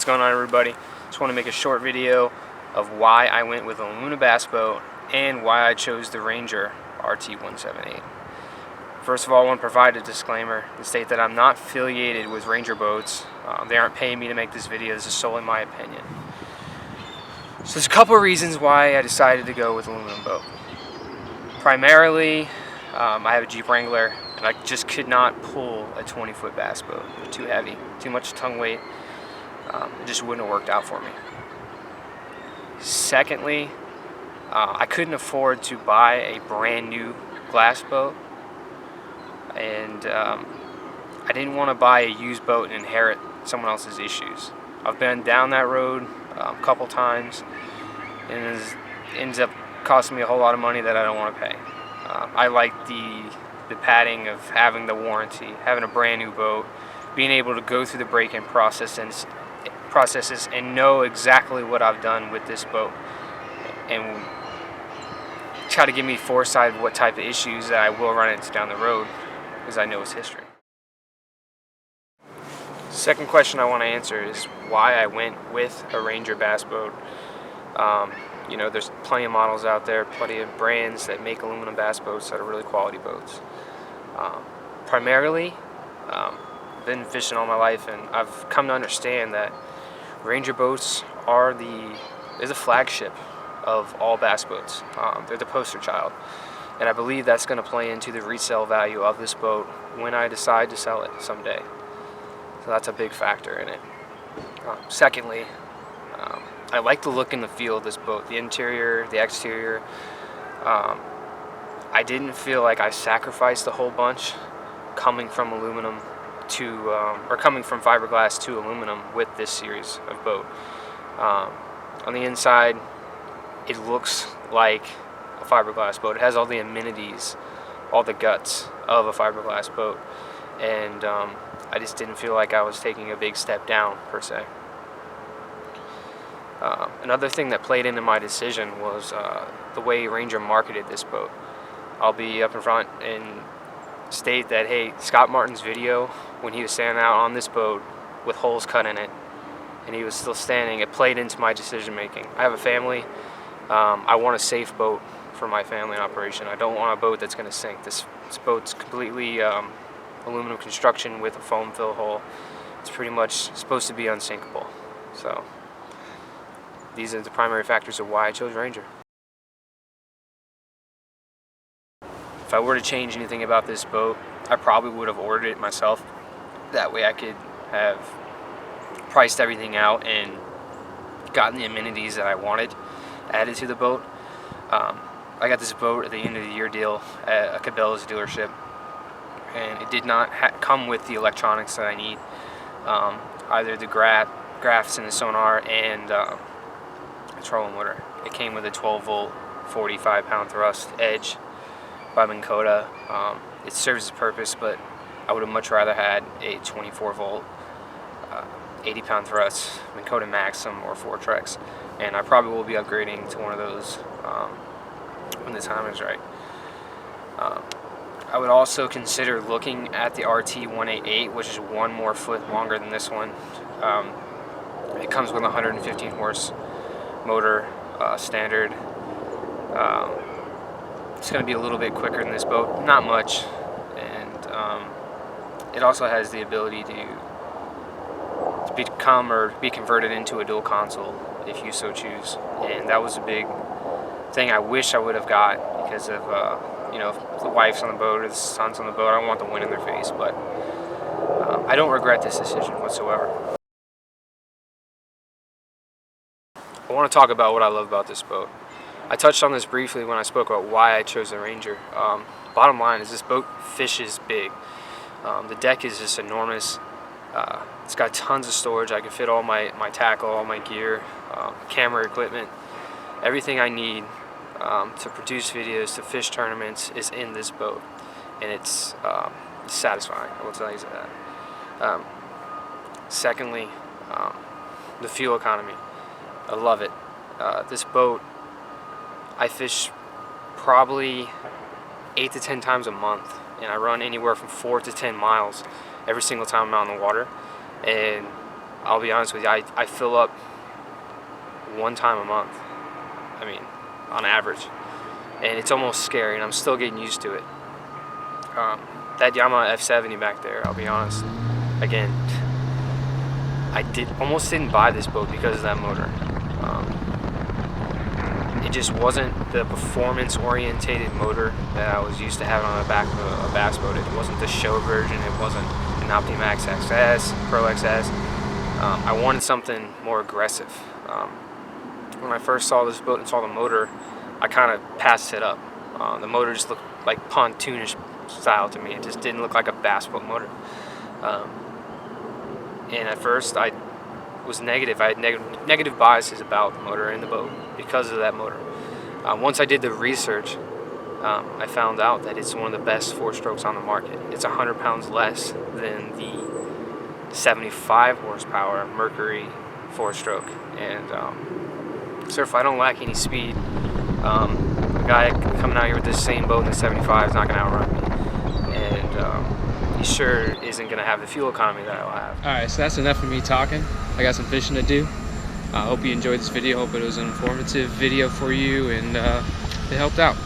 What's going on, everybody? Just want to make a short video of why I went with an Aluminium bass boat and why I chose the Ranger RT178. First of all, I want to provide a disclaimer and state that I'm not affiliated with Ranger boats. They aren't paying me to make this video. This is solely my opinion. So there's a couple of reasons why I decided to go with an aluminum boat. Primarily, I have a Jeep Wrangler and I just could not pull a 20-foot bass boat. They're too heavy, too much tongue weight. It just wouldn't have worked out for me. Secondly, I couldn't afford to buy a brand new glass boat, and I didn't want to buy a used boat and inherit someone else's issues. I've been down that road a couple times, and it ends up costing me a whole lot of money that I don't want to pay. I like the padding of having the warranty, having a brand new boat, being able to go through the break-in processes and know exactly what I've done with this boat, and try to give me foresight of what type of issues that I will run into down the road, because I know its history. Second question I want to answer is why I went with a Ranger bass boat. You know, there's plenty of models out there, plenty of brands that make aluminum bass boats that are really quality boats. Primarily, I've been fishing all my life, and I've come to understand that Ranger boats are the flagship of all bass boats. They're the poster child, and I believe that's going to play into the resale value of this boat when I decide to sell it someday. So that's a big factor in it. Secondly, I like the look and the feel of this boat, the interior, the exterior. I didn't feel like I sacrificed a whole bunch coming from aluminum to, or coming from fiberglass to aluminum with this series of boat. On the inside, it looks like a fiberglass boat. It has all the amenities, all the guts of a fiberglass boat, and I just didn't feel like I was taking a big step down per se. Another thing that played into my decision was the way Ranger marketed this boat. I'll be up in front and state that, hey, Scott Martin's video when he was standing out on this boat with holes cut in it and he was still standing, it played into my decision making. I have a family. I want a safe boat for my family operation. I don't want a boat that's going to sink. This boat's completely aluminum construction with a foam fill hole. It's pretty much supposed to be unsinkable. So these are the primary factors of why I chose Ranger. If I were to change anything about this boat, I probably would have ordered it myself. That way I could have priced everything out and gotten the amenities that I wanted added to the boat. I got this boat at the end of the year deal at a Cabela's dealership, and it did not come with the electronics that I need. Either the graphs and the sonar and the trolling motor. It came with a 12-volt, 45-pound thrust Edge by Minn Kota. It serves its purpose, but I would have much rather had a 24-volt, 80-pound thrust Minn Kota Maxim or Fortrex, and I probably will be upgrading to one of those when the time is right. I would also consider looking at the RT178, which is one more foot longer than this one. It comes with a 115 horse motor, standard. It's going to be a little bit quicker than this boat, not much, and it also has the ability to become or be converted into a dual console if you so choose, and that was a big thing I wish I would have got because of you know, if the wife's on the boat or the son's on the boat, I don't want the wind in their face, but I don't regret this decision whatsoever. I want to talk about what I love about this boat. I touched on this briefly when I spoke about why I chose the Ranger. Bottom line is this boat fishes big. The deck is just enormous. It's got tons of storage. I can fit all my tackle, all my gear, camera equipment. Everything I need to produce videos, to fish tournaments is in this boat. And it's satisfying, I will tell you that. Secondly, the fuel economy. I love it. This boat, I fish probably 8 to 10 times a month, and I run anywhere from 4 to 10 miles every single time I'm out on the water, and I'll be honest with you, I fill up 1 time a month. I mean, on average. And it's almost scary, and I'm still getting used to it. That Yamaha F70 back there, I'll be honest, again, I almost didn't buy this boat because of that motor. It just wasn't the performance-orientated motor that I was used to having on the back of a bass boat. It wasn't the show version. It wasn't an Optimax XS, Pro XS. I wanted something more aggressive. When I first saw this boat and saw the motor, I kind of passed it up. The motor just looked like pontoonish style to me. It just didn't look like a bass boat motor. And at first I was negative. I had negative biases about the motor and the boat because of that motor. Once I did the research, I found out that it's one of the best 4-strokes on the market. It's 100 pounds less than the 75 horsepower Mercury 4-stroke. And so if I don't lack any speed, a guy coming out here with this same boat in the 75 is not going to outrun me. And he sure isn't going to have the fuel economy that I'll have. Alright, so that's enough of me talking. I got some fishing to do. I hope you enjoyed this video. Hope it was an informative video for you and it helped out.